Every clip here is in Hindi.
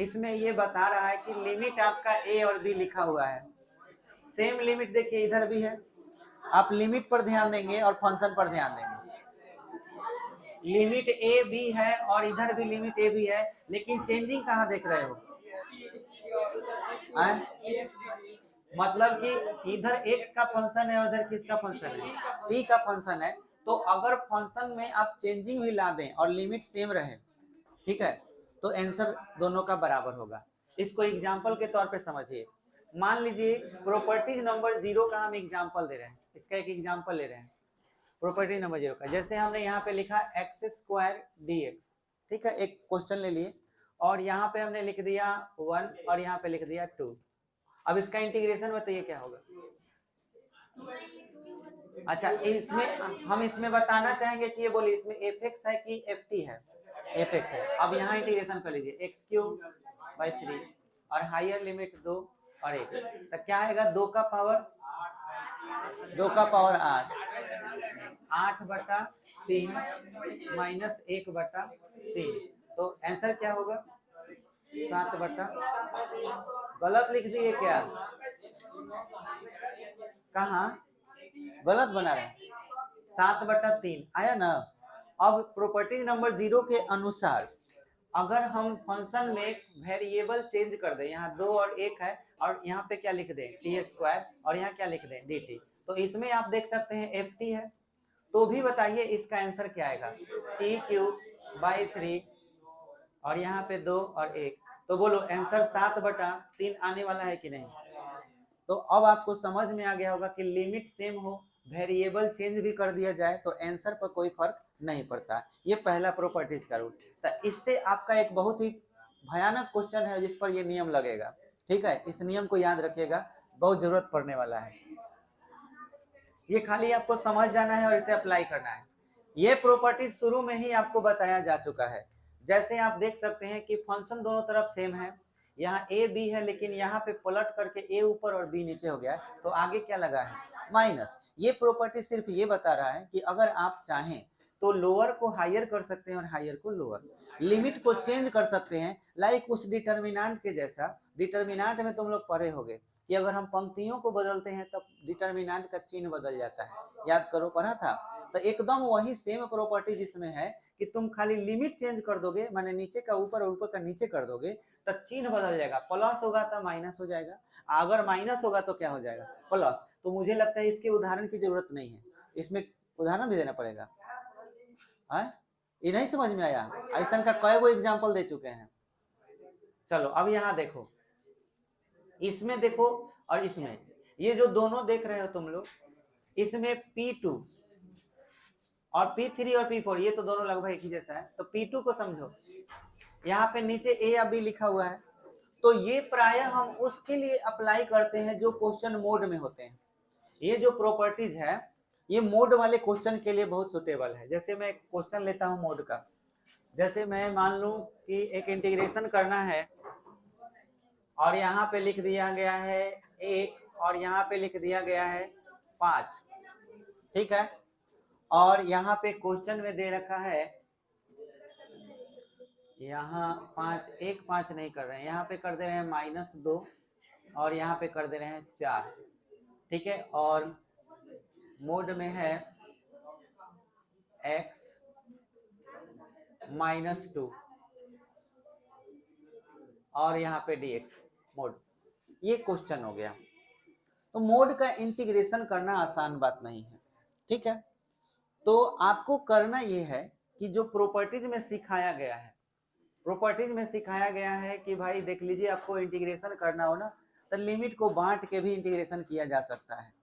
इसमें ये बता रहा है कि लिमिट आपका ए और बी लिखा हुआ है, सेम लिमिट देखिए इधर भी है। आप लिमिट पर ध्यान देंगे और फंक्शन पर ध्यान देंगे। लिमिट ए बी है और इधर भी लिमिट ए बी है, लेकिन चेंजिंग कहाँ देख रहे हो? मतलब कि इधर x का फंक्शन है और इधर किसका फंक्शन है? t का फंक्शन है। तो अगर फंक्शन में आप चेंजिंग भी ला दें और लिमिट सेम रहे, ठीक है, तो आंसर दोनों का बराबर होगा। इसको एग्जांपल के तौर पे समझिए। मान लीजिए प्रॉपर्टीज नंबर 0 का हम एग्जांपल दे रहे हैं, इसका एक एग्जांपल ले रहे हैं प्रॉपर्टी नंबर 0 का। जैसे हमने यहाँ पे लिखा x² dx, ठीक है, एक क्वेश्चन ले लिए और यहाँ पे हमने लिख दिया 1 और यहाँ पे लिख दिया 2। अब इसका इंटीग्रेशन बताइए क्या होगा? अच्छा, इसमें हम इसमें बताना चाहेंगे कि ये बोलिए इसमें fx है कि ft है? fx है। अब यहाँ इंटीग्रेशन कर लीजिए x³ 3 और हायर लिमिट 2 और 1, तो क्या आएगा? 2 का पावर 8, 8/3 माइनस 1/3, तो आंसर क्या होगा? 7/। गलत लिख दिए क्या? कहाँ गलत बना रहे? 7/3 आया ना। अब प्रॉपर्टी नंबर 0 के अनुसार अगर हम फंक्शन में वेरिएबल चेंज कर दें, यहाँ 2 और 1 है और यहाँ पे क्या लिख दें? t² और यहाँ क्या लिख दें? dt, तो इसमें आप देख सकते हैं ft है। तो भी बताइए इसका आंसर क्या आएगा? t³ 3 और यहाँ पे 2 और 1, तो बोलो आंसर 7/3 आने वाला है कि नहीं? तो अब आपको समझ में आ गया होगा कि लिमिट सेम हो, वेरिएबल चेंज भी कर दिया जाए तो आंसर पर कोई फर्क नहीं पड़ता। ये पहला प्रॉपर्टीज का रूल। तो इससे आपका एक बहुत ही भयानक क्वेश्चन है जिस पर ये नियम लगेगा, ठीक है, इस नियम को याद रखिएगा, बहुत जरूरत पड़ने वाला है। ये खाली आपको समझ जाना है और इसे अप्लाई करना है। ये प्रॉपर्टी शुरू में ही आपको बताया जा चुका है। जैसे आप देख सकते हैं कि फंक्शन दोनों तरफ सेम है, यहाँ ए बी है, लेकिन यहाँ पे पलट करके ए ऊपर और बी नीचे हो गया है, तो आगे क्या लगा है? माइनस। ये प्रॉपर्टी सिर्फ ये बता रहा है कि अगर आप चाहें तो लोअर को हायर कर सकते हैं और हायर को लोअर, लिमिट को चेंज कर सकते हैं, लाइक उस डिटर्मिनेंट के जैसा। डिटर्मिनेंट में तुम लोग पढ़े होंगे कि अगर हम पंक्तियों को बदलते हैं तब डिटर्मिनेंट का चिन्ह बदल जाता है, याद करो, पढ़ा था। तो एकदम वही सेम प्रॉपर्टी जिसमें है कि तुम खाली लिमिट चेंज कर दोगे, माने नीचे का ऊपर और ऊपर का नीचे कर दोगे, तो चिन्ह बदल जाएगा। प्लस होगा तो माइनस हो जाएगा, अगर माइनस होगा तो क्या हो जाएगा? प्लस। तो मुझे लगता है इसके उदाहरण की जरूरत नहीं है, इसमें उदाहरण भी देना पड़ेगा। ये नहीं समझ में आया? ऐसा का कई वो एग्जाम्पल दे चुके हैं। चलो अब यहाँ देखो, इसमें देखो और इसमें, ये जो दोनों देख रहे हो तुम लोग, इसमें P2 और P3 और P4 ये तो दोनों लगभग एक ही जैसा है। तो P2 को समझो, यहाँ पे नीचे A या B लिखा हुआ है, तो ये प्राय हम उसके लिए अप्लाई करते हैं जो क्वेश्चन मोड में होते हैं। ये जो प्रॉपर्टीज है ये मोड वाले क्वेश्चन के लिए बहुत सुटेबल है। जैसे मैं क्वेश्चन लेता हूँ मोड का, जैसे मैं मान लूं कि एक इंटीग्रेशन करना है और यहाँ पे लिख दिया गया है 1 और यहाँ पे लिख दिया गया है 5, ठीक है, और यहाँ पे क्वेश्चन में दे रखा है यहाँ 5, 1 5 नहीं कर रहे हैं, यहाँ पे कर दे रहे हैं -2 और यहाँ पे कर दे रहे हैं 4, ठीक है, और मोड में है x -2 और यहाँ पे dx मोड। ये क्वेश्चन हो गया। तो मोड का इंटीग्रेशन करना आसान बात नहीं है, ठीक है। तो आपको करना ये है कि जो प्रॉपर्टीज में सिखाया गया है, प्रॉपर्टीज में सिखाया गया है कि भाई देख लीजिए, आपको इंटीग्रेशन करना हो ना तो लिमिट को बांट के भी इंटीग्रेशन किया जा सकता है।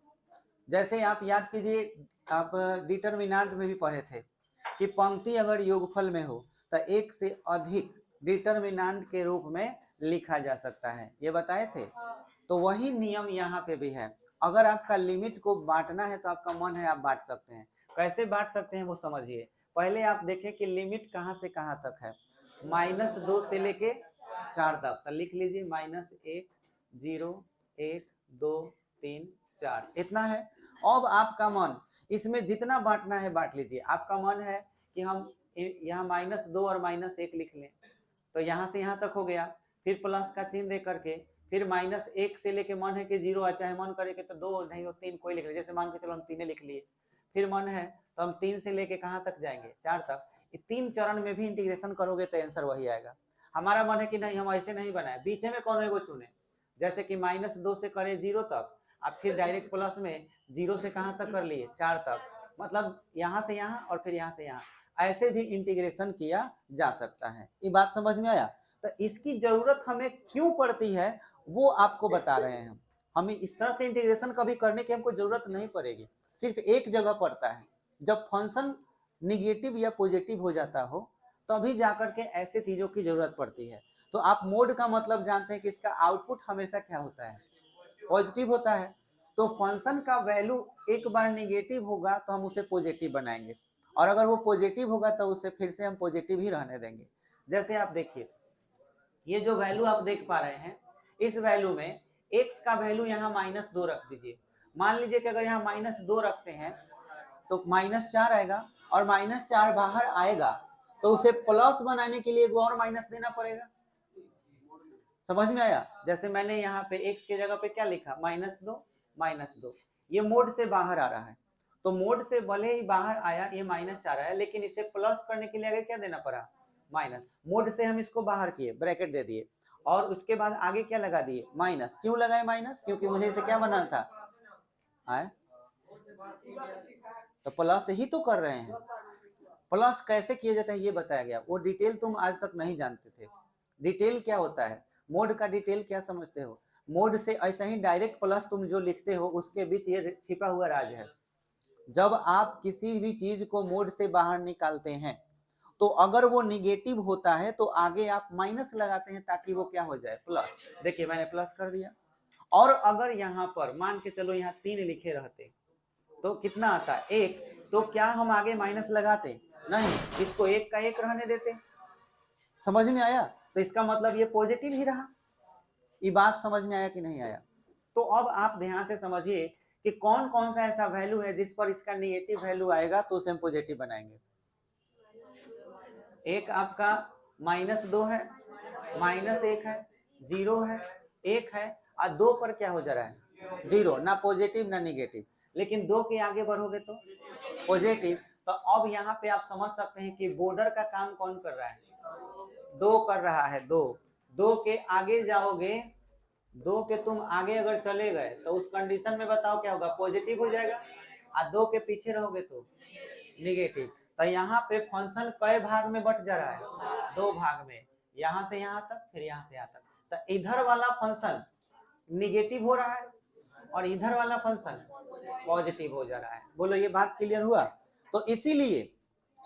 जैसे आप याद कीजिए, आप डिटर्मिनेंट में भी पढ़े थे कि पंक्ति अगर योगफल में हो तो एक से अधिक डिटर्मिनेंट के रूप में लिखा जा सकता है, ये बताए थे। तो वही नियम यहाँ पे भी है। अगर आपका लिमिट को बांटना है तो आपका मन है आप बांट सकते हैं। कैसे बांट सकते हैं वो समझिए। पहले आप देखें कि लिमिट कहाँ से कहाँ तक है, -2 से लेके 4 तक, तो लिख लीजिए -1 0 1 2 3 4, इतना है। अब आपका मन, इसमें जितना बांटना है बांट लीजिए। आपका मन है कि हम यहाँ -2 और -1 लिख लें, तो यहाँ से यहाँ तक हो गया, फिर प्लस का चिन्ह दे करके फिर -1 से लेके मन है कि 0 है, चाहे मन करे कि तो 2 नहीं हो 3 कोई लिख ले, जैसे मान के चलो हम 3 लिख लिए, फिर मन है तो हम 3 से लेके कहाँ तक जाएंगे 4 तक। 3 चरण में भी इंटीग्रेशन करोगे तो आंसर वही आएगा। हमारा मन है कि नहीं हम ऐसे नहीं बनाए, बीच में कौन एगो चुने, जैसे कि -2 से करे 0 तक, अब फिर डायरेक्ट प्लस में 0 से कहाँ तक कर लिए 4 तक, मतलब यहाँ से यहाँ और फिर यहाँ से यहाँ, ऐसे भी इंटीग्रेशन किया जा सकता है। ये बात समझ में आया? तो इसकी जरूरत हमें क्यों पड़ती है वो आपको बता रहे हैं हम। हमें इस तरह से इंटीग्रेशन कभी करने की हमको जरूरत नहीं पड़ेगी, सिर्फ एक जगह पड़ता है जब फंक्शन निगेटिव या पॉजिटिव हो जाता हो तभी जाकर के ऐसे चीजों की जरूरत पड़ती है। तो आप मोड का मतलब जानते हैं कि इसका आउटपुट हमेशा क्या होता है, पॉजिटिव होता है। तो फंक्शन का वैल्यू एक बार निगेटिव होगा तो हम उसे पॉजिटिव बनाएंगे, और अगर वो पॉजिटिव होगा तो उसे फिर से हम पॉजिटिव ही रहने देंगे। जैसे आप देखिए ये जो वैल्यू आप देख पा रहे हैं, इस वैल्यू में x का वैल्यू यहाँ -2 रख दीजिए। मान लीजिए कि अगर यहाँ -2 रखते हैं तो -4 आएगा, और -4 बाहर आएगा तो उसे प्लस बनाने के लिए और माइनस देना पड़ेगा। समझ में आया? जैसे मैंने यहाँ पे x के जगह पे क्या लिखा, -2, ये मोड से बाहर आ रहा है, तो मोड से भले ही बाहर आया, ये -4 आया, लेकिन इसे प्लस करने के लिए आगे क्या देना पड़ा, माइनस। मोड से हम इसको बाहर किए, ब्रैकेट दे दिए, और उसके बाद आगे क्या लगा दिए, माइनस। क्यों लगाए माइनस? क्योंकि मुझे इसे क्या बनाना था, आए तो प्लस ही तो कर रहे हैं। प्लस कैसे किया जाता है ये बताया गया, वो डिटेल तुम आज तक नहीं जानते थे। डिटेल क्या होता है, मोड का डिटेल क्या समझते हो? मोड से ऐसा ही डायरेक्ट प्लस तुम जो लिखते हो उसके बीच ये छिपा हुआ राज है। जब आप किसी भी चीज को मोड से बाहर निकालते हैं तो अगर वो निगेटिव होता है तो आगे आप माइनस लगाते हैं ताकि वो क्या हो जाए, प्लस। देखिए मैंने प्लस कर दिया, और अगर यहाँ पर मान के चलो यहाँ 3 लिखे रहते तो कितना आता, 1, तो क्या हम आगे माइनस लगाते? नहीं, इसको 1 का 1 रहने देते। समझ में आया? तो इसका मतलब ये पॉजिटिव ही रहा। ये बात समझ में आया कि नहीं आया? तो अब आप ध्यान से समझिए कि कौन कौन सा ऐसा वैल्यू है जिस पर इसका निगेटिव वैल्यू आएगा तो उसे हम पॉजिटिव बनाएंगे। एक आपका -2 है, -1 है, 0 है, 1 है, और 2 पर क्या हो जा रहा है, 0, ना पॉजिटिव ना निगेटिव। लेकिन 2 के आगे बढ़ोगे तो पॉजिटिव। तो अब यहाँ पे आप समझ सकते हैं कि बॉर्डर का काम कौन कर रहा है, 2 कर रहा है। 2 के आगे जाओगे, 2 के तुम आगे अगर चले गए तो उस कंडीशन में बताओ क्या होगा, पॉजिटिव हो जाएगा, और 2 के पीछे रहोगे तो निगेटिव। तो यहाँ पे फंक्शन कई भाग में बट जा रहा है, 2 भाग में, यहाँ से यहाँ तक, फिर यहाँ से यहाँ तक। तो इधर वाला फंक्शन निगेटिव हो रहा है और इधर वाला फंक्शन पॉजिटिव हो जा रहा है। बोलो ये बात क्लियर हुआ? तो इसीलिए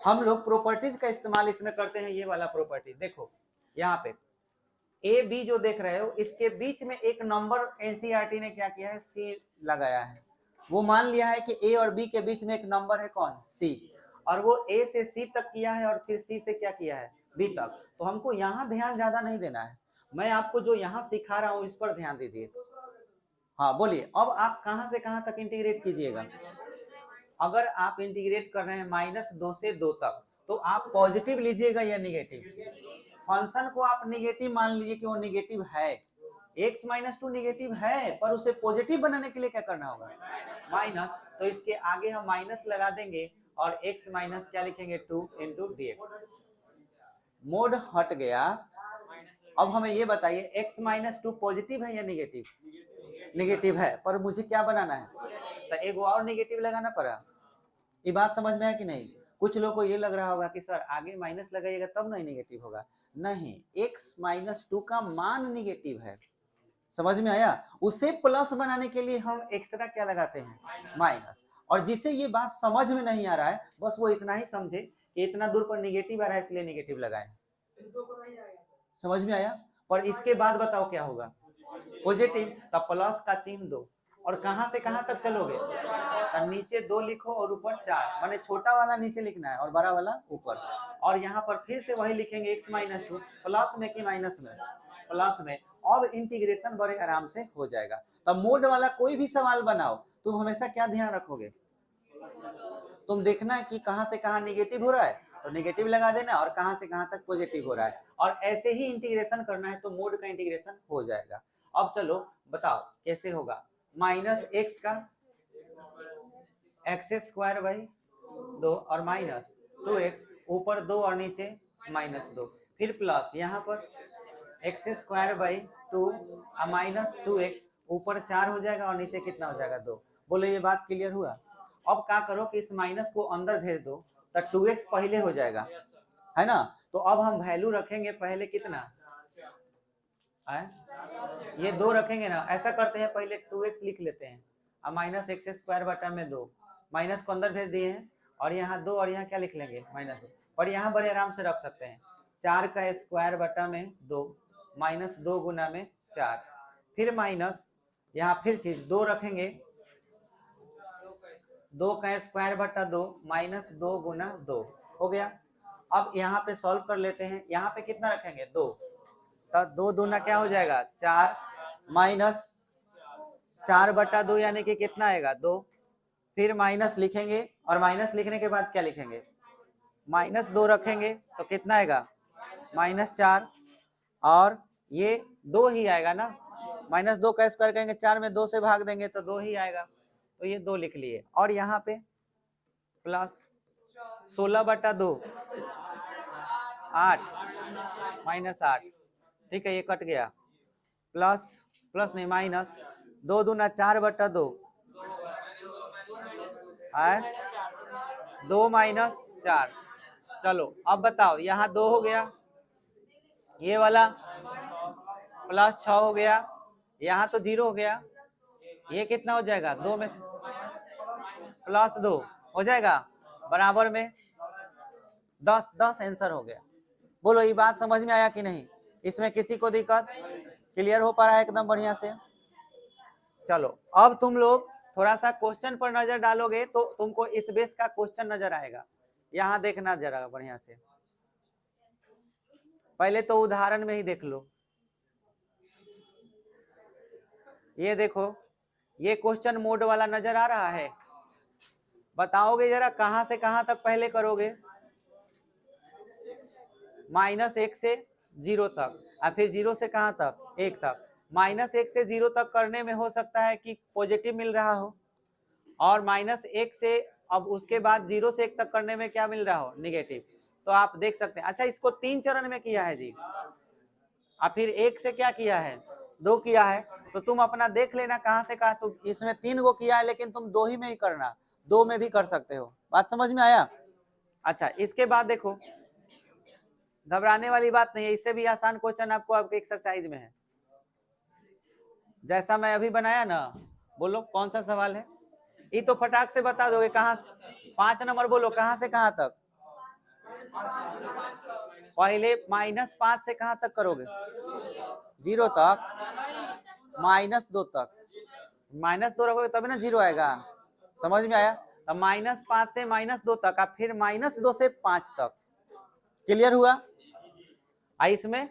हम लोग प्रॉपर्टीज का इस्तेमाल इसमें करते हैं। ये वाला प्रॉपर्टी देखो, यहाँ पे ए बी जो देख रहे हो, इसके बीच में एक नंबर एनसीईआरटी ने क्या किया है, सी लगाया है। वो मान लिया है कि ए और बी के बीच में एक नंबर है कौन, सी, और वो ए से सी तक किया है और फिर सी से क्या किया है, बी तक। तो हमको यहाँ ध्यान ज्यादा नहीं देना है, मैं आपको जो यहाँ सिखा रहा हूँ इस पर ध्यान दीजिए। हाँ बोलिए, अब आप कहाँ से कहाँ तक इंटीग्रेट कीजिएगा। अगर आप इंटीग्रेट कर रहे हैं -2 से 2 तक, तो आप पॉजिटिव लीजिएगा या निगेटिव। फंक्शन को आप निगेटिव मान लीजिए कि वो निगेटिव है, x - 2 निगेटिव है, पर उसे पॉजिटिव बनाने के लिए क्या करना होगा, माइनस। तो इसके आगे हम माइनस लगा देंगे और x माइनस क्या लिखेंगे, 2 × dx। मोड हट गया। अब हमें ये बताइए x - 2 पॉजिटिव है या निगेटिव, निगेटिव है, पर मुझे क्या बनाना है, तो एक और निगेटिव लगाना पड़ा। ये बात समझ में है कि नहीं? कुछ लोगों को ये लग रहा होगा कि सर आगे माइनस लगाइएगा तब नहीं निगेटिव होगा। नहीं, x - 2 का मान निगेटिव है। समझ में आया? उसे प्लस बनाने के लिए हम एक्स्ट्रा क्या लगाते हैं, माइनस। और जिसे ये बात समझ में नहीं आ रहा है बस वो इतना ही समझे कि इतना दूर पर निगेटिव आ रहा है इसलिए निगेटिव लगाए। समझ में आया? पर इसके बाद बताओ क्या होगा, पॉजिटिव, तब प्लस का चिन्ह दो, और कहां से कहां तक चलोगे, तो नीचे 2 लिखो और ऊपर 4, माने छोटा वाला नीचे लिखना है और बड़ा वाला ऊपर। और यहाँ पर फिर से वही लिखेंगे x - 2 प्लस में कि माइनस में, प्लस में। अब इंटीग्रेशन बड़े आराम से हो जाएगा। तब मोड वाला कोई भी सवाल बनाओ तुम हमेशा क्या ध्यान रखोगे, तुम देखना है कि कहां से कहां निगेटिव हो रहा है तो नेगेटिव लगा देना और कहां से कहां तक पॉजिटिव हो रहा है, और ऐसे ही इंटीग्रेशन करना है तो मोड का इंटीग्रेशन हो जाएगा। अब चलो बताओ कैसे होगा। माइनस एक्स का एक्स स्क्वायर बाई 2 और माइनस 2x ऊपर 2 और नीचे -2, फिर प्लस यहाँ पर एक्स स्क्वायर बाई 2 और माइनस 2x ऊपर 4 हो जाएगा और नीचे कितना हो जाएगा 2। बोलो ये बात क्लियर हुआ। अब क्या करो कि इस माइनस को अंदर भेज दो तो 2x पहले हो जाएगा, है ना। तो अब हम वैल्यू रखेंगे पहले कितना है, ये 2 रखेंगे ना। ऐसा करते हैं पहले 2x लिख लेते हैं और माइनस एक्स स्क्वायर बटा में 2, माइनस को अंदर भेज दिए हैं और यहाँ 2 और यहाँ क्या लिख लेंगे -2, और यहाँ बड़े आराम से रख सकते हैं 4 का स्क्वायर बटा में 2 माइनस 2 गुना में 4, फिर माइनस यहाँ फिर से 2 रखेंगे, 2 का स्क्वायर बटा 2 माइनस 2 गुना 2 हो गया। अब यहाँ पे सॉल्व कर लेते हैं, यहाँ पे कितना रखेंगे 2, तो 2 दूना क्या हो जाएगा 4 माइनस 4 बटा 2 यानी कि कितना आएगा 2, फिर माइनस लिखेंगे और माइनस लिखने के बाद क्या लिखेंगे -2 रखेंगे तो कितना आएगा -4, और ये 2 ही आएगा ना, -2 का स्क्वायर करेंगे 4 में 2 से भाग देंगे तो 2 ही आएगा, तो ये 2 लिख लिए। और यहाँ पे प्लस 16 बटा 2 8 -8, ठीक है ये कट गया, प्लस नहीं माइनस 2 दूना 4 बटा 2 है 2 माइनस 4। चलो अब बताओ यहाँ 2 हो गया, ये वाला प्लस 6 हो गया, यहाँ तो 0 हो गया, ये कितना हो जाएगा 2 में से प्लस 2 हो जाएगा बराबर में 10 आंसर हो गया। बोलो ये बात समझ में आया कि नहीं, इसमें किसी को दिक्कत, क्लियर हो पा रहा है एकदम बढ़िया से। चलो अब तुम लोग थोड़ा सा क्वेश्चन पर नजर डालोगे तो तुमको इस बेस का क्वेश्चन नजर आएगा, यहाँ देखना जरा बढ़िया से। पहले तो उदाहरण में ही देख लो, ये देखो ये क्वेश्चन मोड वाला नजर आ रहा है, बताओगे जरा कहां से कहां तक पहले करोगे, -1 से 0 तक और फिर 0 से कहां तक 1 तक। -1 से 0 तक करने में हो सकता है कि पॉजिटिव मिल रहा हो, और -1 से अब उसके बाद 0 से 1 तक करने में क्या मिल रहा हो नेगेटिव, तो आप देख सकते हैं। अच्छा इसको 3 चरण में किया है जी, और फिर 1 से क्या किया है 2 किया है, तो तुम अपना देख लेना कहां से कहा। तो इसमें 3 को किया है लेकिन तुम 2 ही में ही करना, 2 में भी कर सकते हो, बात समझ में आया। अच्छा इसके बाद देखो घबराने वाली बात नहीं है, इससे भी आसान क्वेश्चन आपको आपके एक्सरसाइज में है, जैसा मैं अभी बनाया ना। बोलो कौन सा सवाल है, ये तो फटाक से बता दोगे कहां, 5 नंबर बोलो कहां से कहां तक, पहले -5 से कहां तक करोगे 0 तक, -2 तक, -2 रखोगे तभी ना 0 आएगा, समझ में आया। अब -5 से -2 तक और फिर -2 से 5 तक, क्लियर हुआ। इसमें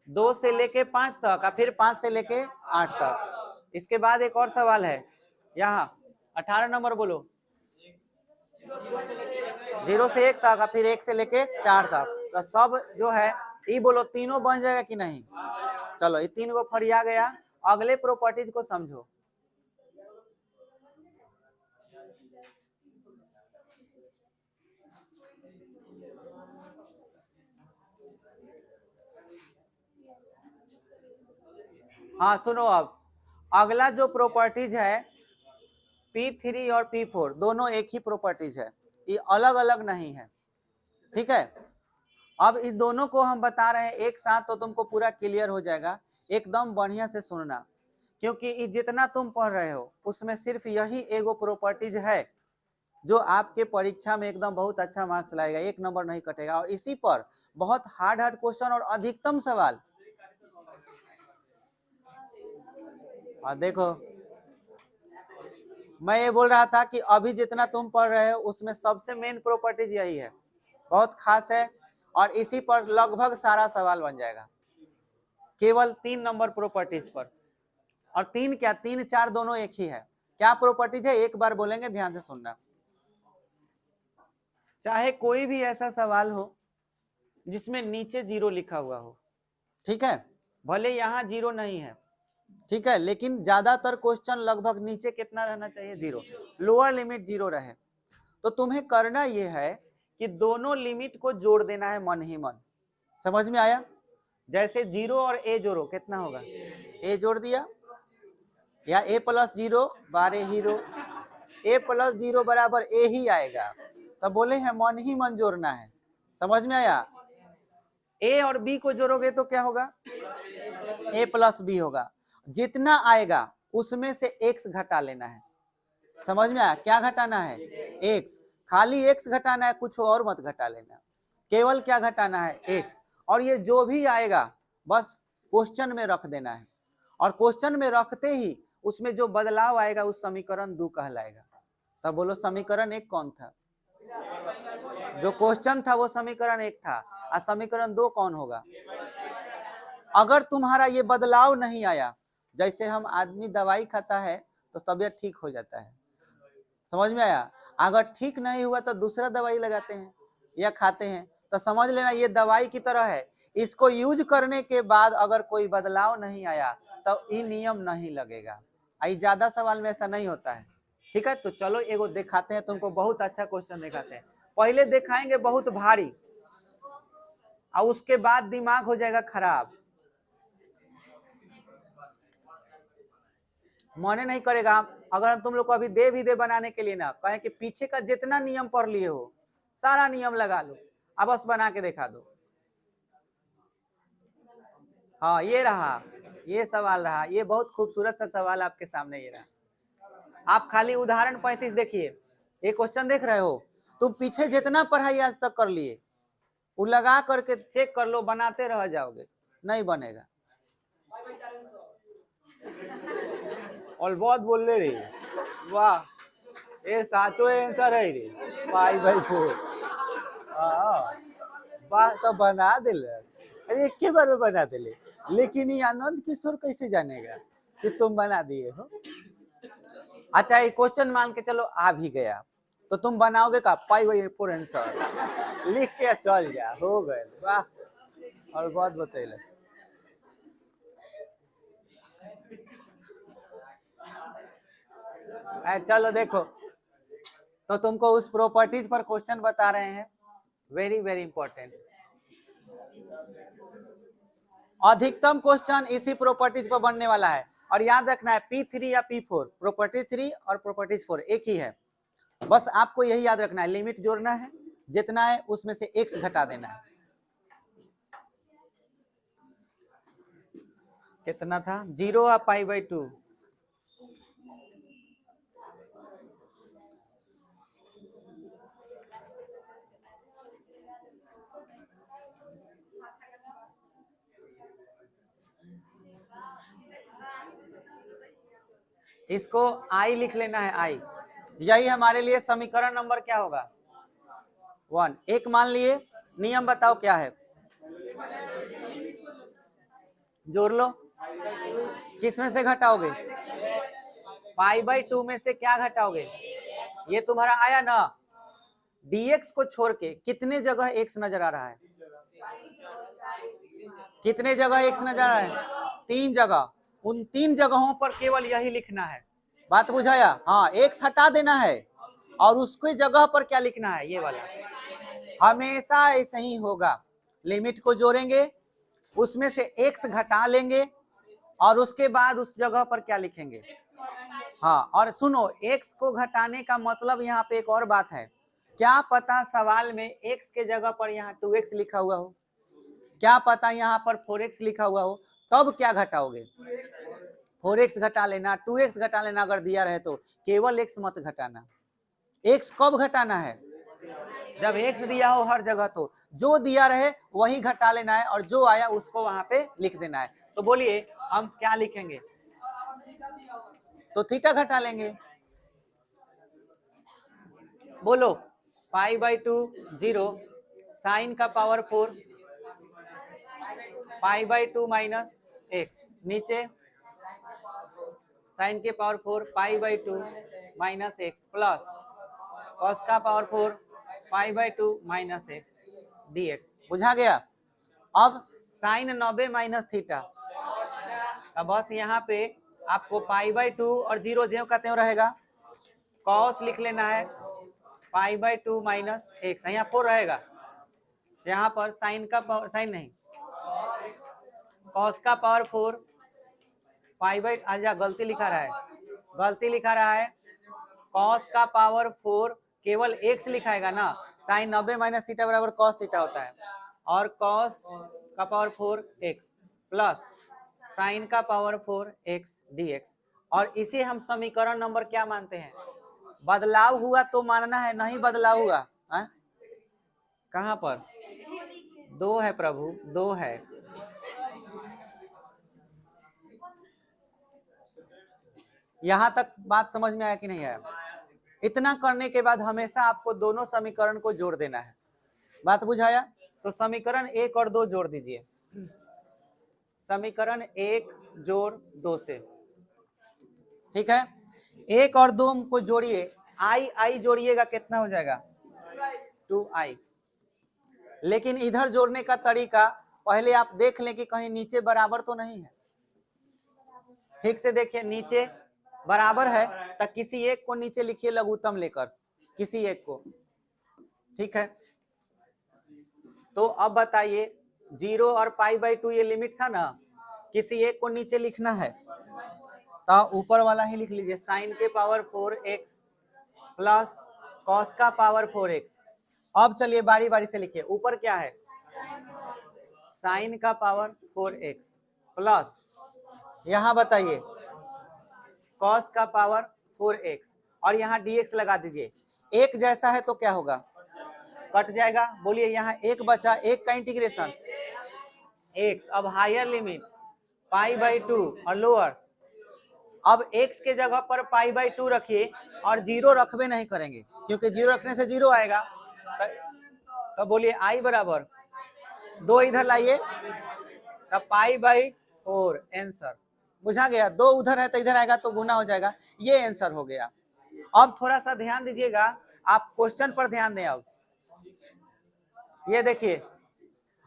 2 से लेके 5 तक और फिर 5 से लेके 8 तक। इसके बाद एक और सवाल है यहाँ 18 नंबर बोलो, 0 से 1 तक और फिर 1 से लेके 4 तक, तो सब जो है ये बोलो तीनों बन जाएगा कि नहीं। चलो ये 3 को फरिया गया, अगले प्रॉपर्टीज को समझो। हाँ सुनो, अब अगला जो प्रॉपर्टीज है P3 और P4 दोनों एक ही प्रॉपर्टीज है, ये अलग अलग नहीं है, ठीक है। अब इस दोनों को हम बता रहे हैं एक साथ तो तुमको पूरा क्लियर हो जाएगा, एकदम बढ़िया से सुनना, क्योंकि जितना तुम पढ़ रहे हो उसमें सिर्फ यही एगो प्रॉपर्टीज है जो आपके परीक्षा में एकदम बहुत अच्छा मार्क्स लाएगा, 1 नंबर नहीं कटेगा, और इसी पर बहुत हार्ड क्वेश्चन और अधिकतम सवाल। देखो मैं ये बोल रहा था कि अभी जितना तुम पढ़ रहे हो उसमें सबसे मेन प्रॉपर्टीज यही है, बहुत खास है, और इसी पर लगभग सारा सवाल बन जाएगा, केवल 3 नंबर प्रॉपर्टीज पर। और 3 क्या 3 4 दोनों एक ही है। क्या प्रॉपर्टीज है एक बार बोलेंगे, ध्यान से सुनना। चाहे कोई भी ऐसा सवाल हो जिसमें नीचे 0 लिखा हुआ हो, ठीक है, भले यहाँ 0 नहीं है, ठीक है, लेकिन ज्यादातर क्वेश्चन लगभग नीचे कितना रहना चाहिए, 0, लोअर लिमिट 0 रहे। तो तुम्हें करना यह है कि दोनों लिमिट को जोड़ देना है मन ही मन। समझ में आया? जैसे 0 और a जोड़ो, कितना होगा, a जोड़ दिया, या a plus 0 12 hero, a plus 0 बराबर a ही आएगा। तब बोले हैं मन ही मन जोड़ना है। समझ में आया? a और b को जोड़ोगे तो क्या होगा, a प्लस b होगा। जितना आएगा उसमें से x घटा लेना है। समझ में आया? क्या घटाना है, x, खाली x घटाना है, कुछ और मत घटा लेना, केवल क्या घटाना है, x। और ये जो भी आएगा बस क्वेश्चन में रख देना है, और क्वेश्चन में रखते ही उसमें जो बदलाव आएगा उस समीकरण 2 कहलाएगा। तब बोलो समीकरण 1 कौन था, जो क्वेश्चन था वो समीकरण 1 था, और समीकरण 2 कौन होगा। अगर तुम्हारा ये बदलाव नहीं आया, जैसे हम आदमी दवाई खाता है तो तबीयत ठीक हो जाता है, समझ में आया, अगर ठीक नहीं हुआ तो दूसरा दवाई लगाते हैं या खाते हैं, तो समझ लेना ये दवाई की तरह है। इसको यूज करने के बाद अगर कोई बदलाव नहीं आया तो ये नियम नहीं लगेगा। आई ज्यादा सवाल में ऐसा नहीं होता है, ठीक है। तो चलो एगो दिखाते हैं तुमको, बहुत अच्छा क्वेश्चन दिखाते हैं। पहले दिखाएंगे बहुत भारी, और उसके बाद दिमाग हो जाएगा खराब, माने नहीं करेगा। अगर हम तुम लोग को अभी दे भी दे बनाने के लिए ना, कहें कि पीछे का जितना नियम पढ़ लिए हो सारा नियम लगा लो, अब बस बना के दिखा दो। हाँ ये रहा, ये सवाल रहा, ये बहुत खूबसूरत सा सवाल आपके सामने ये रहा। आप खाली उदाहरण 35 देखिए, ये क्वेश्चन देख रहे हो, तुम पीछे जितना पढ़ाई आज तक कर लिए वो लगा करके चेक कर लो, बनाते रह जाओगे, नहीं बनेगा। और बहुत बोल ले रही, वाह, ये साचो आंसर है रे, 5/4। बात तो बना दिले, अरे एक के बार में बना दिले, लेकिन ये आनंद किशोर कैसे जानेगा कि तुम बना दिए हो। अच्छा ये क्वेश्चन मान के चलो आ भी गया, तो तुम बनाओगे का 5/4 आंसर लिख के चल जा, हो गए, वाह। और बहुत बतैले, चलो देखो, तो तुमको उस प्रॉपर्टीज पर क्वेश्चन बता रहे हैं, वेरी वेरी इंपॉर्टेंट। अधिकतम क्वेश्चन इसी प्रॉपर्टीज पर बनने वाला है, और याद रखना है P3 या P4, प्रॉपर्टी 3 और प्रॉपर्टीज 4 एक ही है। बस आपको यही याद रखना है, लिमिट जोड़ना है, जितना है उसमें से x घटा देना है। कितना था, 0 या π/2, इसको i लिख लेना है, i, यही हमारे लिए समीकरण नंबर क्या होगा, 1। एक मान लिए, नियम बताओ क्या है, जोड़ लो, किसमें से घटाओगे, π/2 में से क्या घटाओगे, ये तुम्हारा आया ना, dx को छोड़ के कितने जगह x नजर आ रहा है, कितने जगह x नजर आ रहा है, 3 जगह, उन 3 जगहों पर केवल यही लिखना है, बात बुझाया। हाँ x हटा देना है, और उसके जगह पर क्या लिखना है, ये वाला, हमेशा ऐसे ही होगा, लिमिट को जोड़ेंगे, उसमें से x घटा लेंगे, और उसके बाद उस जगह पर क्या लिखेंगे। हाँ, और सुनो, x को घटाने का मतलब यहाँ पे एक और बात है, क्या पता सवाल में x के जगह पर यहाँ 2x लिखा हुआ हो, क्या पता यहाँ पर 4x लिखा हुआ हो, तब क्या घटाओगे, 4x घटा लेना, 2x घटा लेना, अगर दिया रहे तो केवल x मत घटाना। x कब घटाना है, जब x दिया हो हर जगह, तो जो दिया रहे वही घटा लेना है, और जो आया उसको वहां पे लिख देना है। तो बोलिए हम क्या लिखेंगे, तो थीटा घटा लेंगे, बोलो π/2 0, साइन का पावर 4, π/2 माइनस x, नीचे साइन के power 4 π/2 minus x, plus cos का पावर 4 π/2 माइनस एक्स dx। बुझा गया। अब साइन 90 माइनस थीटा, अब बस यहाँ पे आपको π/2 और 0 ज्यों का त्यों रहेगा, कॉस लिख लेना है π/2 माइनस एक्स, यहाँ 4 रहेगा, यहाँ पर साइन का पावर, साइन नहीं, कॉस का पावर 4 आजा गलती लिखा रहा है, गलती लिखा रहा है, कॉस का पावर 4 केवल एक्स लिखाएगा ना, साइन 90 माइनस थीटा बराबर कॉस थीटा होता है, और कॉस का पावर 4 एक्स प्लस साइन का पावर 4 एक्स dx। और इसे हम समीकरण नंबर क्या मानते हैं, बदलाव हुआ तो मानना है, नहीं बदलाव हुआ है? कहां पर 2 है प्रभु, 2 है। यहां तक बात समझ में आया कि नहीं आया? इतना करने के बाद हमेशा आपको दोनों समीकरण को जोड़ देना है। बात बुझाया? तो समीकरण 1 और 2 जोड़ दीजिए, समीकरण 1 जोड़ 2 से, ठीक है। 1 और 2 को जोड़िए, आई जोड़िएगा कितना हो जाएगा 2i। लेकिन इधर जोड़ने का तरीका पहले आप देख लें कि कहीं नीचे बराबर तो नहीं है, ठीक से देखिए, नीचे बराबर है तो किसी एक को नीचे लिखिए लघुत्तम लेकर, किसी एक को, ठीक है। तो अब बताइए 0 और π/2 ये लिमिट था ना, किसी एक को नीचे लिखना है तो ऊपर वाला ही लिख लीजिए, साइन के पावर 4x प्लस कॉस का पावर 4x। अब चलिए बारी बारी से लिखिए, ऊपर क्या है, साइन का पावर 4x प्लस यहाँ बताइए कॉस का पावर 4x, और यहाँ dx लगा दीजिए। एक जैसा है तो क्या होगा, कट जाएगा। बोलिए यहाँ एक बचा, एक का इंटीग्रेशन x, अब हायर लिमिट π/2 और लोअर, अब x के जगह पर π/2 रखिए और 0 रखबे नहीं करेंगे क्योंकि 0 रखने से 0 आएगा। तो बोलिए i बराबर 2 इधर लाइए, तब π/4 आंसर। बुझा गया? 2 उधर है तो इधर आएगा तो गुना हो जाएगा, ये आंसर हो गया। अब थोड़ा सा ध्यान दीजिएगा, आप क्वेश्चन पर ध्यान दें। अब ये देखिए,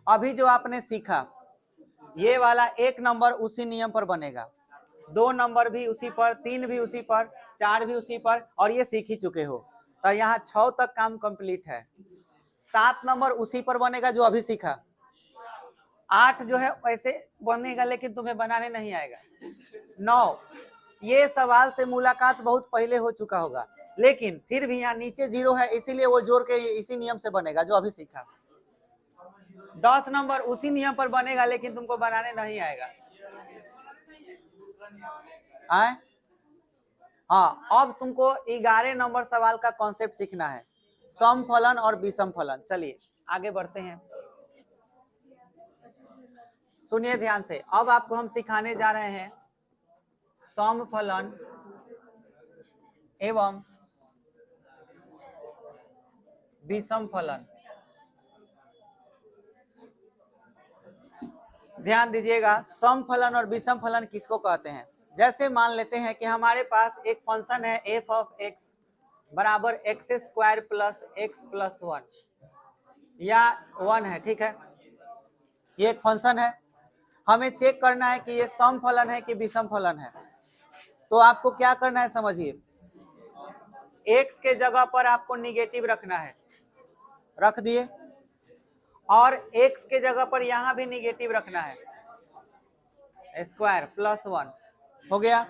अभी जो आपने सीखा ये वाला 1 नंबर उसी नियम पर बनेगा, 2 नंबर भी उसी पर, 3 भी उसी पर, 4 भी उसी पर, और ये सीख ही चुके हो तो यहाँ 6 तक काम कंप्लीट है। 7 नंबर उसी पर बनेगा जो अभी सीखा, 8 जो है वैसे बनेगा लेकिन तुम्हें बनाने नहीं आएगा। 9 ये सवाल से मुलाकात बहुत पहले हो चुका होगा, लेकिन फिर भी यहाँ नीचे 0 है इसीलिए वो जोड़ के इसी नियम से बनेगा जो अभी सीखा। 10 नंबर उसी नियम पर बनेगा लेकिन तुमको बनाने नहीं आएगा। आए? हाँ, अब तुमको 11 नंबर सवाल का कॉन्सेप्ट सीखना है, सम फलन और विषम फलन। चलिए आगे बढ़ते हैं, सुनिए ध्यान से। अब आपको हम सिखाने जा रहे हैं सम फलन एवं विषम फलन। ध्यान दीजिएगा, सम फलन और विषम फलन किसको कहते हैं। जैसे मान लेते हैं कि हमारे पास एक फंक्शन है f ऑफ x बराबर x² प्लस x प्लस 1 या 1 है, ठीक है। ये एक फंक्शन है, हमें चेक करना है कि ये सम फलन है कि विषम फलन है। तो आपको क्या करना है समझिए, x के जगह पर आपको निगेटिव रखना है, रख दिए, और x के जगह पर यहां भी निगेटिव रखना है, स्क्वायर प्लस 1 हो गया,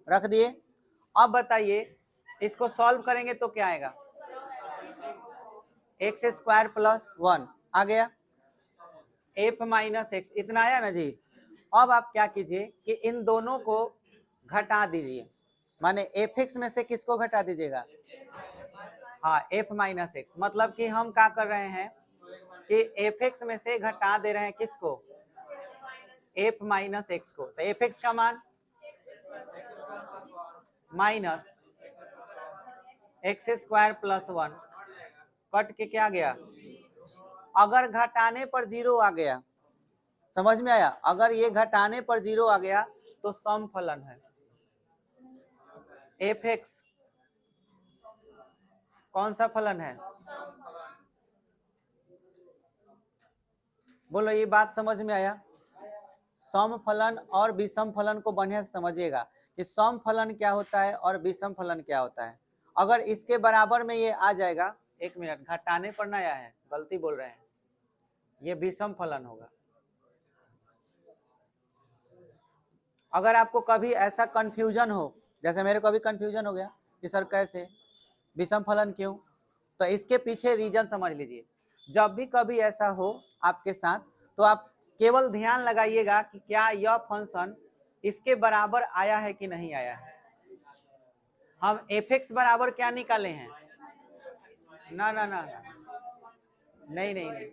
रख दिए। अब बताइए इसको सॉल्व करेंगे तो क्या आएगा, x² प्लस 1 आ गया, f माइनस x, इतना आया ना जी। अब आप क्या कीजिए कि इन दोनों को घटा दीजिए, माने fx में से किसको घटा दीजिएगा, हाँ f माइनस x, मतलब कि हम क्या कर रहे हैं कि fx में से घटा दे रहे हैं किसको, f माइनस x को। तो fx का मान माइनस x² प्लस 1 कट के क्या गया, अगर घटाने पर 0 आ गया, समझ में आया, अगर ये घटाने पर 0 आ गया तो सम फलन है। fx कौन सा फलन है? बोलो, ये बात समझ में आया? सम फलन और विषम फलन को बढ़िया से समझिएगा कि सम फलन क्या होता है और विषम फलन क्या होता है। अगर इसके बराबर में ये आ जाएगा, एक मिनट, घटाने पर ना आया है, गलती बोल रहे हैं, ये विषम फलन होगा। अगर आपको कभी ऐसा कंफ्यूजन हो, जैसे मेरे को अभी कंफ्यूजन हो गया कि सर कैसे विषम फलन क्यों, तो इसके पीछे रीजन समझ लीजिए। जब भी कभी ऐसा हो आपके साथ, तो आप केवल ध्यान लगाइएगा कि क्या यह फंक्शन इसके बराबर आया है कि नहीं आया है। हम fx बराबर क्या निकाले हैं? ना ना ना, नहीं नहीं नहीं,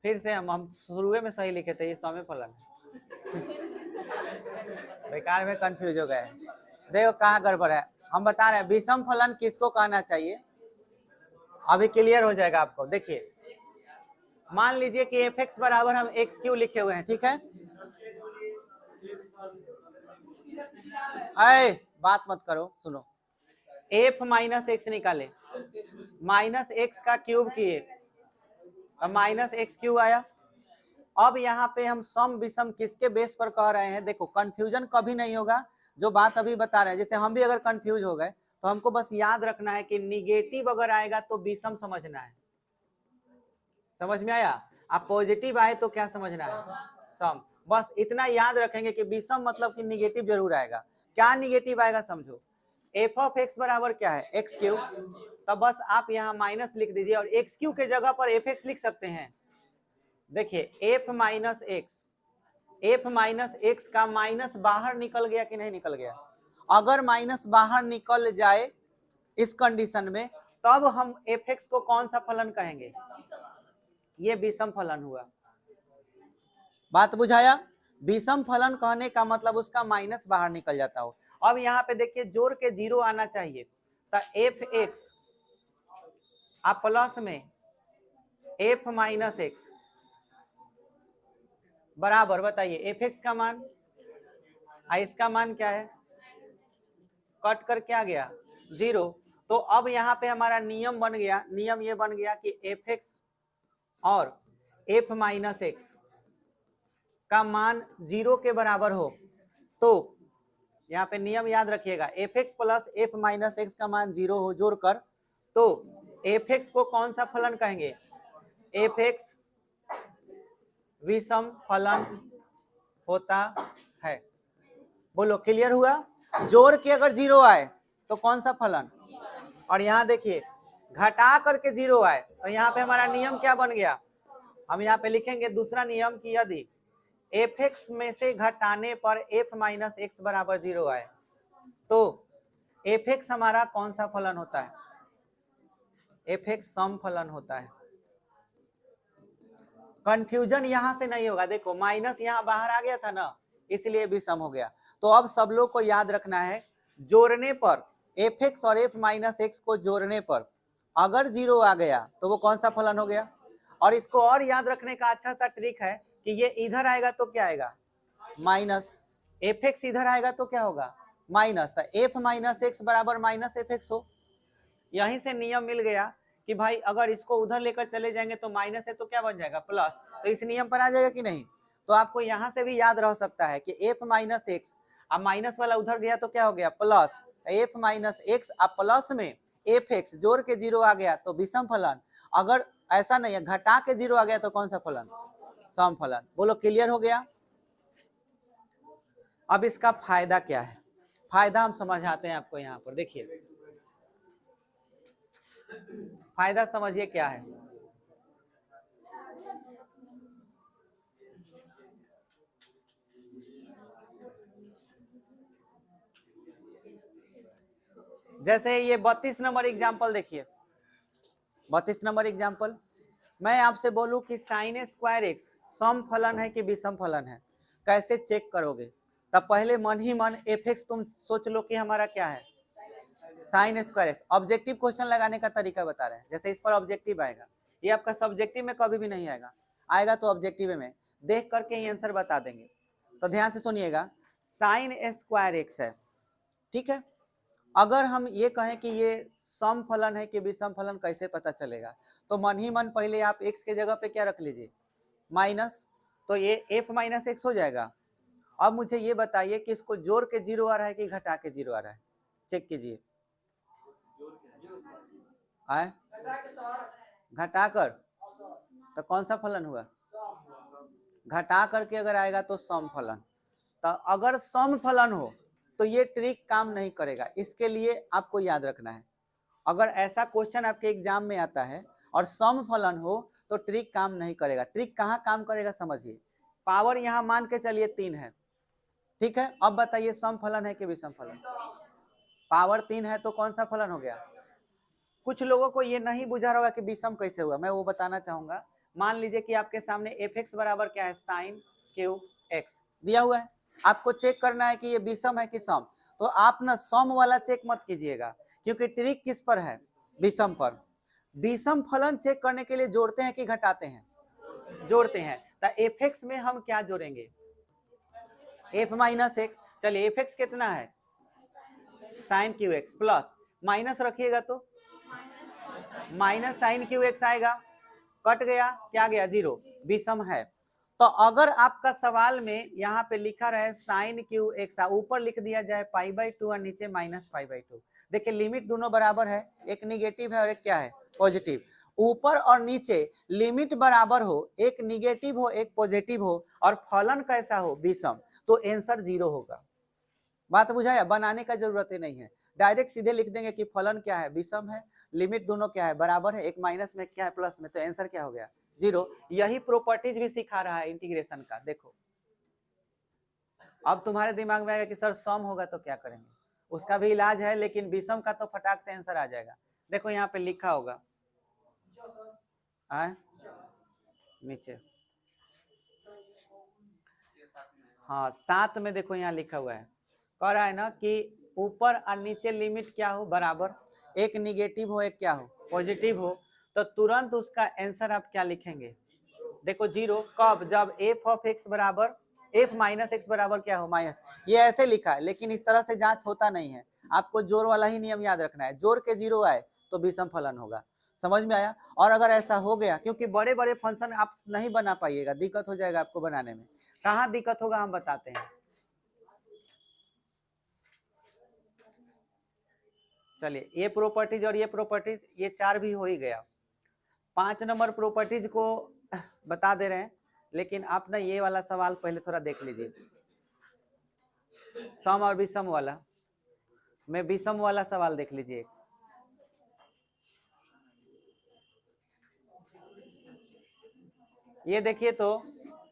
फिर से हम शुरू में सही लिखे थे, ये सम फलन बेकार में कंफ्यूज हो गए। देखो कहाँ गड़बड़ है, हम बता रहे हैं विषम फलन किसको कहना चाहिए, अभी क्लियर हो जाएगा आपको। देखिए, मान लीजिए कि fx बराबर हम x क्यू लिखे हुए हैं, ठीक है? अरे बात मत करो, सुनो, f माइनस एक्स निकाले, माइनस एक्स का क्यूब किए, अब माइनस एक्स क्यूब आया। अब यहाँ पे हम सम विषम किसके बेस पर कह रहे हैं? देखो, कंफ्यूजन कभी नहीं होगा, जो बात अभी बता रहे हैं। जैसे हम भी अगर कंफ्यूज हो गए तो हमको बस याद रखना है कि निगेटिव अगर आएगा तो विषम समझना है। समझ में आया? आप पॉजिटिव आए तो क्या समझना है? सम। बस इतना याद रखेंगे कि विषम मतलब कि निगेटिव जरूर आएगा। क्या निगेटिव आएगा समझो, एफ ऑफ एक्स बराबर क्या है? X Q. तब बस आप यहाँ माइनस लिख दीजिए और एक्स क्यू के जगह पर एफ एक्स लिख सकते हैं। देखिए, एफ माइनस एक्स का माइनस बाहर निकल गया कि नहीं निकल गया? अगर माइनस बाहर निकल जाए इस कंडीशन में, तब हम एफ एक्स को कौन सा फलन कहेंगे? ये विषम फलन हुआ। बात बुझाया? विषम फलन कहने का मतलब उसका माइनस बाहर निकल जाता हो। अब यहाँ पे देखिए, जोड़ के 0 आना चाहिए, तो एफ एक्स आप प्लस में एफ माइनस एक्स बराबर, बताइए एफ एक्स का मान, इसका मान क्या है? कट कर क्या गया? 0। तो अब यहाँ पे हमारा नियम बन गया, नियम ये बन गया कि एफ एक्स और एफ माइनस एक्स का मान 0 के बराबर हो, तो यहाँ पे नियम याद रखिएगा, F x plus F minus x का मान 0 हो जोड़कर, तो एफ एक्स को कौन सा फलन कहेंगे? एफ एक्स विषम फलन होता है। बोलो, क्लियर हुआ? जोड़ के अगर 0 आए तो कौन सा फलन? और यहाँ देखिए, घटा करके 0 आए तो यहाँ पे हमारा नियम क्या बन गया? हम यहाँ पे लिखेंगे दूसरा नियम कि यदि एफ एक्स में से घटाने पर एफ माइनस एक्स बराबर 0 आए, तो एफ एक्स हमारा कौन सा फलन होता है? एफ एक्स सम फलन होता है। कंफ्यूजन यहां से नहीं होगा। देखो, माइनस यहाँ बाहर आ गया था ना, इसलिए भी सम हो गया। तो अब सब लोग को याद रखना है, जोड़ने पर एफ एक्स और एफ माइनस एक्स को जोड़ने पर अगर 0 आ गया तो वो कौन सा फलन हो गया? और इसको और याद रखने का अच्छा सा ट्रिक है कि ये इधर आएगा तो क्या आएगा? माइनस। एफ एक्स इधर आएगा तो क्या होगा? माइनस। तो एफ माइनस एक्स बराबर माइनस एफ एक्स हो। यहीं से नियम मिल गया कि भाई अगर इसको उधर लेकर चले जाएंगे तो माइनस है तो क्या बन जाएगा? प्लस। तो इस नियम पर आ जाएगा कि नहीं? तो आपको यहां से भी याद रह सकता है कि एफ माइनस एक्स, अब माइनस वाला उधर गया तो क्या हो गया? प्लस। एफ माइनस एक्स अब प्लस में एफ एक्स जोड़ के 0 आ गया तो विषम फलन। अगर ऐसा नहीं है, घटा के 0 आ गया तो कौन सा फलन? सम फलन। बोलो, क्लियर हो गया? अब इसका फायदा क्या है? फायदा हम समझाते हैं आपको। यहाँ पर देखिए, फायदा समझिए क्या है। जैसे ये 32 नंबर एग्जाम्पल देखिए, 32 नंबर एग्जाम्पल, मैं आपसे बोलूं कि साइन स्क्वायर एक्स सम फलन है कि विषम फलन है, कैसे चेक करोगे? तब पहले मन ही मन एफ एक्स तुम सोच लो कि हमारा क्या है? Sine square x. Objective question लगाने का तरीका बता रहे हैं, जैसे इस पर ऑब्जेक्टिव आएगा, ये आपका सब्जेक्टिव में कभी भी नहीं आएगा, आएगा तो ऑब्जेक्टिव में देख करके ही आंसर बता देंगे। तो ध्यान से सुनिएगा, साइन स्क्वायर एक्स है, ठीक है? अगर हम ये कहें कि ये सम फलन है कि विषम फलन, कैसे पता चलेगा? तो मन ही मन पहले आप x के जगह पे क्या रख लीजिए, माइनस, तो ये f माइनस एक्स हो जाएगा। अब मुझे ये बताइए कि इसको जोड़ के 0 आ रहा है कि घटा के 0 आ रहा है, चेक कीजिए। आए घटाकर, तो कौन सा फलन हुआ? घटा करके अगर आएगा तो सम फलन। तो अगर सम फलन हो तो ये ट्रिक काम नहीं करेगा, इसके लिए आपको याद रखना है। अगर ऐसा क्वेश्चन आपके एग्जाम में आता है और सम फलन हो तो ट्रिक काम नहीं करेगा। ट्रिक कहाँ काम करेगा समझिए, पावर यहाँ मान के चलिए 3 है, ठीक है। अब बताइए सम फलन है कि विषम फलन? पावर 3 है तो कौन सा फलन हो गया? कुछ लोगों को ये नहीं बुझा होगा कि विषम कैसे हुआ, मैं वो बताना चाहूंगा। मान लीजिए कि आपके सामने एफ एक्स बराबर क्या है, साइन क्यू एक्स दिया हुआ है, आपको चेक करना है कि ये विषम है कि सम। तो आप ना सम वाला चेक मत कीजिएगा, क्योंकि ट्रिक किस पर है, विषम पर। विषम फलन चेक करने के लिए जोड़ते हैं कि घटाते हैं? जोड़ते हैं। तो एफ एक्स में हम क्या जोड़ेंगे, एफ माइनस एक्स। चलिए एफ एक्स कितना है, sine q x, plus minus रखिएगा तो माइनस साइन क्यू एक्स आएगा, कट गया, क्या गया, 0, विषम है। तो अगर आपका सवाल में यहाँ पे लिखा रहे साइन क्यू एक्स, ऊपर लिख दिया जाए π/2 और नीचे माइनस π/2, देखिए लिमिट दोनों बराबर है, एक निगेटिव है और एक क्या है, पॉजिटिव। ऊपर और नीचे लिमिट बराबर हो, एक निगेटिव हो एक पॉजिटिव हो, और फलन कैसा हो, विषम, तो आंसर 0 होगा। बात बुझाया, बनाने का जरूरत ही नहीं है, डायरेक्ट सीधे लिख देंगे कि फलन क्या है, विषम है, लिमिट दोनों क्या है, बराबर है, एक माइनस में क्या है प्लस में, तो आंसर क्या हो गया, 0। यही प्रॉपर्टीज भी सिखा रहा है इंटीग्रेशन का। देखो अब तुम्हारे दिमाग में आएगा कि सर सम होगा तो क्या करेंगे, उसका भी इलाज है, लेकिन विषम का तो फटाक से आंसर आ जाएगा। देखो यहाँ पे लिखा होगा, आए नीचे, हाँ 7 में देखो यहाँ लिखा हुआ है, कह रहा है ना कि ऊपर और नीचे लिमिट क्या हो, बराबर, एक निगेटिव हो एक क्या हो, पॉजिटिव हो, तो तुरंत उसका आंसर आप क्या लिखेंगे, देखो 0। कब, जब एफ ऑफ एक्स बराबर एफ माइनस एक्स बराबर क्या हो, माइनस। ये ऐसे लिखा है, लेकिन इस तरह से जांच होता नहीं है, आपको जोड़ वाला ही नियम याद रखना है, जोड़ के 0 आए तो विषम फलन होगा। समझ में आया? और अगर ऐसा हो गया, क्योंकि बड़े बड़े फंक्शन आप नहीं बना पाइएगा, दिक्कत हो जाएगा आपको बनाने में। कहाँ दिक्कत होगा हम बताते हैं। चलिए ये प्रॉपर्टीज और ये प्रॉपर्टीज, ये 4 भी हो ही गया। 5 नंबर प्रॉपर्टीज को बता दे रहे हैं, लेकिन आप ना ये वाला सवाल पहले थोड़ा देख लीजिए, सम और विषम वाला। मैं विषम वाला सवाल देख लीजिए। ये देखिए, तो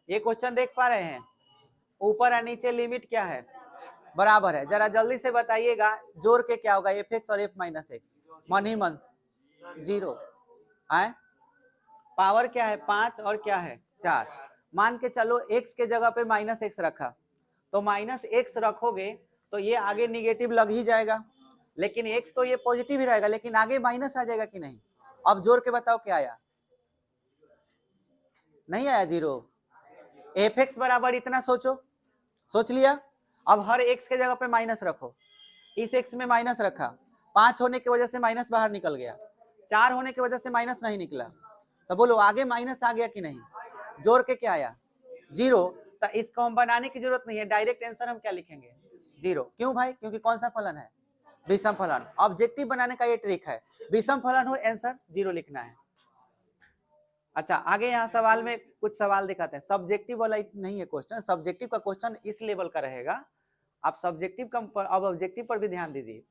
ये क्वेश्चन देख पा रहे हैं, ऊपर और नीचे लिमिट क्या है, बराबर है। जरा जल्दी से बताइएगा जोड़ के क्या होगा, एफ एक्स और एफ माइनस एक्स, मन ही मन 0 आए। पावर क्या है 5 और क्या है 4। मान के चलो x के जगह पे माइनस एक्स रखा, तो माइनस एक्स रखोगे तो ये आगे निगेटिव लग ही जाएगा, लेकिन x तो ये पॉजिटिव ही रहेगा, लेकिन आगे माइनस आ जाएगा कि नहीं। अब जोड़ के बताओ क्या आया, नहीं आया, 0। एफ एक्स बराबर इतना सोचो, सोच लिया। अब हर x के जगह पे माइनस रखो, इस x में माइनस रखा, 5 होने की वजह से माइनस बाहर निकल गया, 4 होने की वजह से माइनस नहीं निकला, तो बोलो आगे माइनस आ गया कि नहीं। जोड़ के क्या आया, 0। तो इसको हम बनाने की जरूरत नहीं है, डायरेक्ट आंसर हम क्या लिखेंगे, 0। क्यों भाई, क्योंकि कौन सा फलन है, विषम फलन। ऑब्जेक्टिव बनाने का ये ट्रिक है, विषम फलन हो आंसर 0 लिखना है। अच्छा आगे यहाँ सवाल में कुछ सवाल दिखाते हैं, सब्जेक्टिव वाला नहीं है क्वेश्चन, सब्जेक्टिव का क्वेश्चन इस लेवल का रहेगा, आप सब्जेक्टिव का अब ऑब्जेक्टिव पर भी ध्यान दीजिए।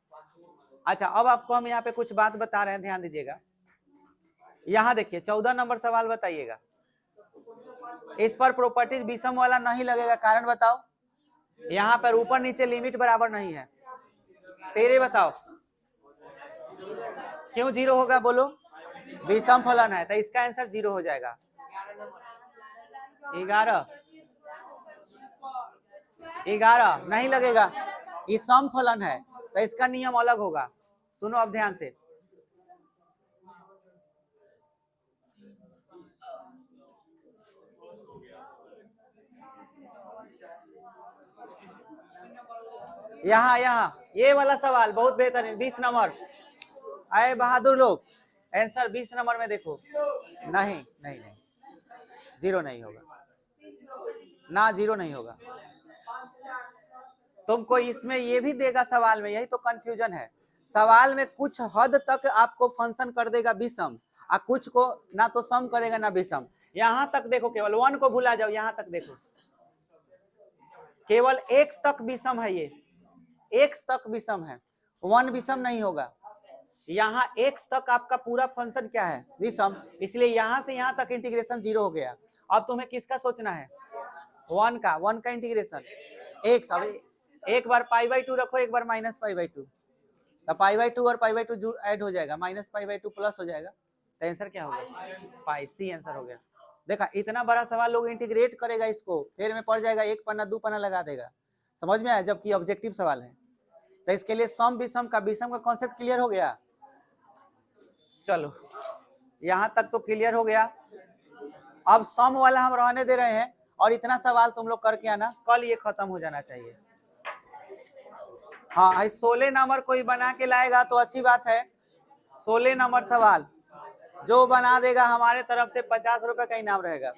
अच्छा अब आपको हम यहाँ पे कुछ बात बता रहे हैं, ध्यान दीजिएगा। यहाँ देखिए 14 नंबर सवाल बताइएगा, इस पर प्रॉपर्टीज विषम वाला नहीं लगेगा, कारण बताओ। यहाँ पर ऊपर नीचे लिमिट बराबर नहीं है, तेरे बताओ क्यों 0 होगा, बोलो विषम फलन है, तो इसका आंसर 0 हो जाएगा। 11 नहीं लगेगा, ये सम फलन है तो इसका नियम अलग होगा। सुनो अब ध्यान से, यहाँ ये वाला सवाल बहुत बेहतरीन, 20 नंबर। आए बहादुर लोग, आंसर 20 नंबर में देखो। नहीं नहीं नहीं, जीरो नहीं होगा ना, जीरो नहीं होगा। तुमको इसमें ये भी देगा सवाल में, यही तो कंफ्यूजन है। सवाल में कुछ हद तक आपको फंक्शन कर देगा विषम, और कुछ को ना तो सम करेगा ना विषम। यहां तक देखो, केवल 1 को भुला जाओ, यहां तक देखो, केवल x तक विषम है, ये x तक विषम है, 1 विषम नहीं होगा। यहाँ x तक आपका पूरा फंक्शन क्या है, विषम, इसलिए यहां से यहां तक इंटीग्रेशन 0 हो गया। अब तुम्हें किसका सोचना है, 1 का इंटीग्रेशन x। अब एक बार π/2 रखो, एक बार -π/2, तो π/2 और π/2 ऐड हो जाएगा, -π/2 प्लस हो जाएगा, तो आंसर क्या होगा, पाई। सी आंसर हो गया। देखा, इतना बड़ा सवाल लोग इंटीग्रेट करेगा, इसको फिर में पड़ जाएगा, एक पन्ना 2 पन्ना लगा देगा, समझ में आया, जबकि ऑब्जेक्टिव सवाल है। तो इसके लिए सम विषम का कॉन्सेप्ट क्लियर हो गया। चलो यहां तक तो क्लियर हो गया। अब सम वाला हम रहने दे रहे हैं, और इतना सवाल तुम लोग करके आना, कल ये खत्म हो जाना चाहिए। हाँ, 16 नंबर कोई बना के लाएगा तो अच्छी बात है। 16 नंबर सवाल जो बना देगा, हमारे तरफ से 50 रुपए का इनाम रहेगा।